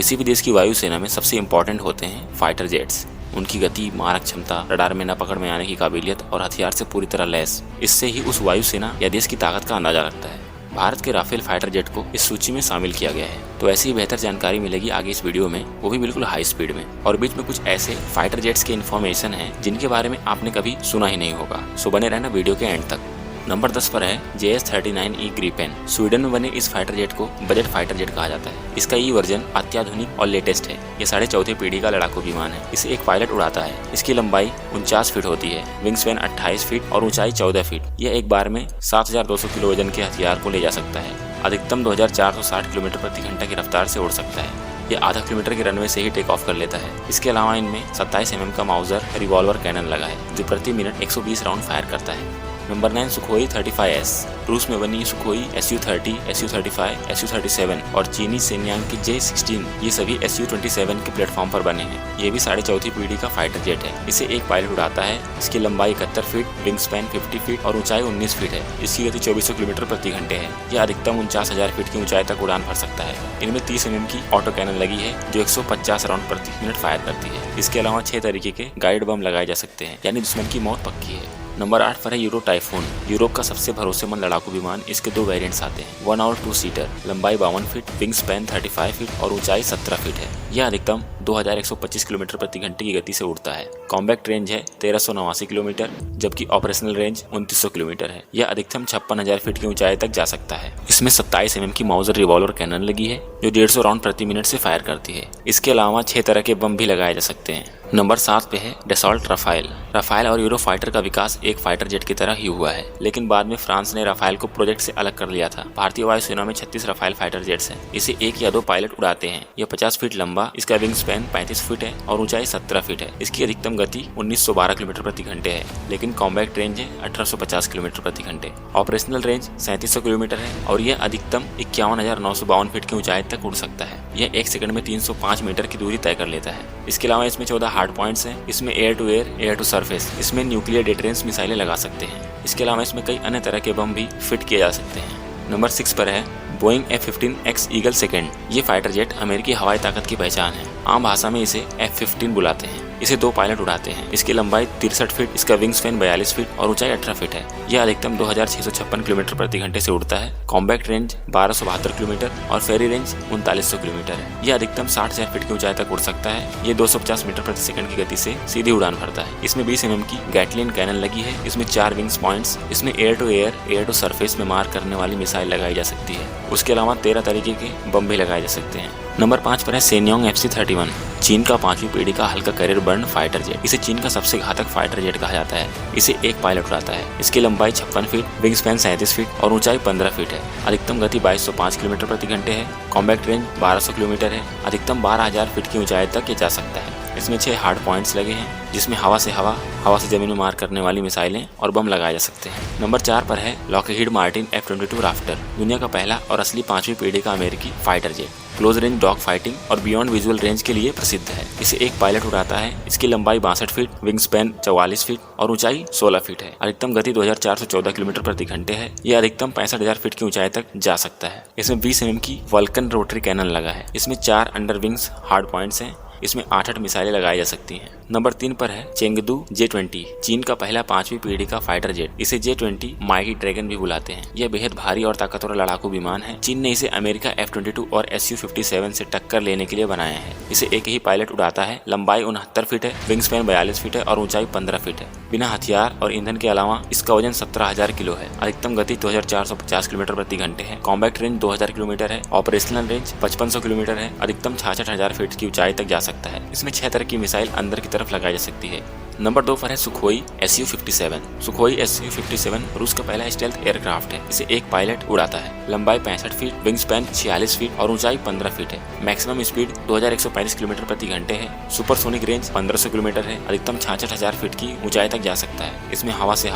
किसी भी देश की वायुसेना में सबसे इम्पोर्टेंट होते हैं फाइटर जेट्स। उनकी गति, मारक क्षमता, रडार में न पकड़ में आने की काबिलियत और हथियार से पूरी तरह लैस, इससे ही उस वायुसेना या देश की ताकत का अंदाजा लगता है। भारत के राफेल फाइटर जेट को इस सूची में शामिल किया गया है। तो ऐसी ही बेहतर जानकारी मिलेगी आगे इस वीडियो में, वो भी बिल्कुल हाई स्पीड में। और बीच में कुछ ऐसे फाइटर जेट्स के इन्फॉर्मेशन है जिनके बारे में आपने कभी सुना ही नहीं होगा। सो बने रहना वीडियो के एंड तक। नंबर 10 पर है JS-39E ग्रिपेन। स्वीडन में बने इस फाइटर जेट को बजट फाइटर जेट कहा जाता है। इसका ई वर्जन अत्याधुनिक और लेटेस्ट है। ये 4.5 पीढ़ी का लड़ाकू विमान है। इसे एक पायलट उड़ाता है। इसकी लंबाई 49 फीट होती है, विंग स्पैन 28 फीट और ऊंचाई 14 फीट। यह एक बार में 7200 किलो वजन के हथियार को ले जा सकता है। अधिकतम 2460 किलोमीटर प्रति घंटा की रफ्तार से उड़ सकता है। यह आधा किलोमीटर के रनवे से ही टेक ऑफ कर लेता है। इसके अलावा इनमें 27 mm का माउजर रिवॉल्वर कैनन लगा है जो प्रति मिनट 120 राउंड फायर करता है। Number 9 Sukhoi 35S। रूस में बनी सुखोई Su-30, Su-35, Su-37 और चीनी सेन्यांग की J-16 ये सभी Su-27 के प्लेटफॉर्म पर बने हैं। ये भी 4.5 पीढ़ी का फाइटर जेट है। इसे एक पायलट उड़ाता है। इसकी लंबाई 71 फीट, विंग स्पैन 50 फीट और ऊंचाई 19 फीट है। इसकी गति 2400 किलोमीटर प्रति घंटे है। यह अधिकतम 49,000 फीट की ऊंचाई तक उड़ान भर सकता है। इनमें 30 mm की ऑटो कैनन लगी है जो 150 राउंड प्रति मिनट फायर करती है। इसके अलावा 6 तरीके के गाइड बम लगाए जा सकते हैं, यानी दुश्मन की मौत पक्की है। नंबर 8 पर है यूरो टाइफून। यूरोप का सबसे भरोसेमंद लड़ाकू विमान। इसके 2 वेरिएंट्स आते हैं, 1 और 2 सीटर। लंबाई 52 फीट, विंग स्पैन 35 फीट और ऊंचाई 17 फीट है। यह अधिकतम 2125 किलोमीटर प्रति घंटे की गति से उड़ता है। कॉम्बैक्ट रेंज है 1389 किलोमीटर, जबकि ऑपरेशनल रेंज 2900 किलोमीटर है। यह अधिकतम 56,000 फीट की ऊंचाई तक जा सकता है। इसमें 27 mm की माउजर रिवॉल्वर कैनन लगी है जो 150 राउंड प्रति मिनट से फायर करती है। इसके अलावा 6 तरह के बम भी लगाए जा सकते हैं। नंबर 7 पे है डसॉल्ट राफेल। राफेल और यूरो फाइटर का विकास एक फाइटर जेट की तरह ही हुआ है, लेकिन बाद में फ्रांस ने राफेल को प्रोजेक्ट से अलग कर लिया था। भारतीय वायुसेना में 36 राफेल फाइटर जेट्स हैं। इसे 1 या 2 पायलट उड़ाते हैं। यह 50 फीट लंबा, इसका विंग स्पैन 35 फीट है और ऊंचाई 17 फीट है। इसकी अधिकतम गति 1912 किलोमीटर प्रति घंटे है, लेकिन कॉम्बैक्ट रेंज है 1850 किलोमीटर प्रति घंटे। ऑपरेशनल रेंज 3700 किलोमीटर है और यह अधिकतम 51,952 फीट की ऊंचाई तक उड़ सकता है। यह 1 सेकंड में 305 मीटर की दूरी तय कर लेता है। इसके अलावा इसमें 14 हार्ड पॉइंट्स हैं। इसमें air to air, air to surface, इसमें न्यूक्लियर डिटरेंस मिसाइलें लगा सकते हैं। इसके अलावा इसमें कई अन्य तरह के बम भी फिट किए जा सकते हैं। नंबर 6 पर है बोइंग F-15X ईगल सेकंड। ये फाइटर जेट अमेरिकी हवाई ताकत की पहचान है। आम भाषा में इसे F-15 बुलाते हैं। इसे 2 पायलट उड़ाते हैं। इसकी लंबाई 63 फीट, इसका विंग स्पैन 42 फीट और ऊंचाई 18 फीट है। यह अधिकतम 2656 किलोमीटर प्रति घंटे से उड़ता है। कॉम्बैक्ट रेंज 1272 किलोमीटर और फेरी रेंज 3900 किलोमीटर है। यह अधिकतम 60,000 फीट की ऊंचाई तक उड़ सकता है। ये 250 मीटर प्रति सेकंड की गति से सीधी उड़ान भरता है। इसमें 20 mm की गैटलिन कैनन लगी है। इसमें 4 विंग्स पॉइंट्स। इसमें air to air, air to surface में मार करने वाली मिसाइल लगाई जा सकती है। उसके अलावा 13 तरीके के बम भी लगाए जा सकते हैं। नंबर 5 पर है सेन्योंग FC-31। चीन का 5वीं पीढ़ी का हल्का कैरियर बर्न फाइटर जेट। इसे चीन का सबसे घातक फाइटर जेट कहा जाता है। इसे एक पायलट उड़ाता है। इसकी लंबाई 56 फीट, विंग स्पैन 37 फीट और ऊंचाई 15 फीट है। अधिकतम गति 2205 किलोमीटर प्रति घंटे है। कॉम्बैक्ट रेंज 1200 किलोमीटर है। अधिकतम 12,000 फीट की ऊंचाई तक ये जा सकता है। इसमें 6 हार्ड पॉइंट्स लगे हैं, जिसमें हवा से जमीन में मार करने वाली मिसाइलें और बम लगाए जा सकते हैं। नंबर 4 पर है लॉकहीड मार्टिन F-22 राफ्टर। दुनिया का पहला और असली 5वीं पीढ़ी का अमेरिकी fighter jet. Close range dog fighting और बियॉन्ड विजुअल रेंज के लिए प्रसिद्ध है। इसे एक पायलट उड़ाता है। इसकी लंबाई 62 फीट, विंग स्पैन 44 फीट और ऊंचाई 16 फीट है। अधिकतम गति 2414 किलोमीटर प्रति घंटे है। यह अधिकतम 65,000 फीट की ऊंचाई तक जा सकता है। इसमें 20 mm की वल्कन रोटरी कैनन लगा है। इसमें 4 अंडर विंग्स हार्ड पॉइंट्स हैं। इसमें 8 मिसाइलें लगाई जा सकती हैं। नंबर 3 पर है चेंगडू J-20। चीन का पहला 5वीं पीढ़ी का फाइटर जेट। इसे J-20 माइटी ड्रैगन भी बुलाते हैं। यह बेहद भारी और ताकतवर लड़ाकू विमान है। चीन ने इसे अमेरिका F-22 और Su-57 से टक्कर लेने के लिए बनाया है। इसे एक ही पायलट उड़ाता है। लंबाई 69 फीट है, विंग स्पैन 42 फीट है और ऊंचाई 15 फीट है। बिना हथियार और ईंधन के अलावा इसका वजन 17,000 किलो है। अधिकतम गति 2450 किलोमीटर प्रति घंटे है। कॉम्बैक्ट रेंज 2000 किलोमीटर है। ऑपरेशनल रेंज 5500 किलोमीटर है। अधिकतम 66,000 फीट की ऊंचाई तक जा सकता है। इसमें 6 तरह की मिसाइल अंदर की तरफ लगाई जा सकती है। नंबर 2 पर है सुखोई Su-57। सुखोई Su-57 रूस का पहला स्टेल्थ एयरक्राफ्ट है। इसे एक पायलट उड़ाता है। लंबाई 65 फीट, विंग स्पैन 46 फीट और ऊंचाई 15 फीट है। मैक्सिमम स्पीड 2135 किलोमीटर प्रति घंटे है। सुपरसोनिक रेंज 1500 किलोमीटर है। अधिकतम 66,000 फीट की ऊंचाई तक जा सकता है। इसमें हवा से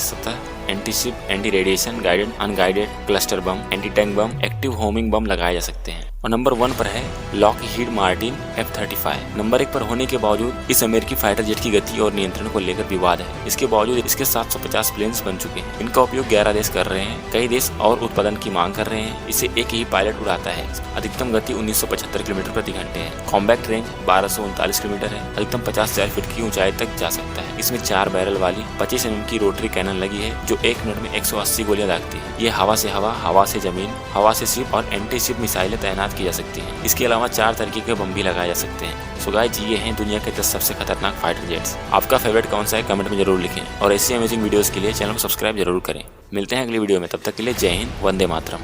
सतह, anti ship, anti radiation, guided, unguided, cluster bomb, anti tank bomb, active homing bomb लगाए जा सकते हैं। और नंबर 1 पर है लॉकहीड मार्टिन F-35। नंबर 1 पर होने के बावजूद इस अमेरिकी फाइटर जेट की गति और नियंत्रण को लेकर विवाद है। इसके बावजूद इसके 750 प्लेन्स बन चुके हैं। इनका उपयोग 11 देश कर रहे हैं। कई देश और उत्पादन की मांग कर रहे हैं। इसे एक ही पायलट उड़ाता है। अधिकतम गति 1975 किलोमीटर प्रति घंटे है। कॉम्बैक्ट रेंज 1239 किलोमीटर है। अधिकतम 50,000 फीट की ऊंचाई तक जा सकता है। इसमें 4 बैरल वाली 25 mm की रोटरी कैनन लगी है जो 1 मिनट में 180 गोलियां दागती है। ये हवा से हवा, हवा से जमीन, हवा से शिप और एंटी शिप मिसाइलें तैनात की जा सकती हैं। इसके अलावा 4 तरीके के बम भी लगाए जा सकते हैं। सो गाइस, ये हैं दुनिया के 10 सबसे खतरनाक फाइटर जेट्स। आपका फेवरेट कौन सा है कमेंट में जरूर लिखें और ऐसी अमेजिंग वीडियोस के लिए चैनल को सब्सक्राइब जरूर करें। मिलते हैं अगली वीडियो में, तब तक के लिए जय हिंद, वंदे मातरम।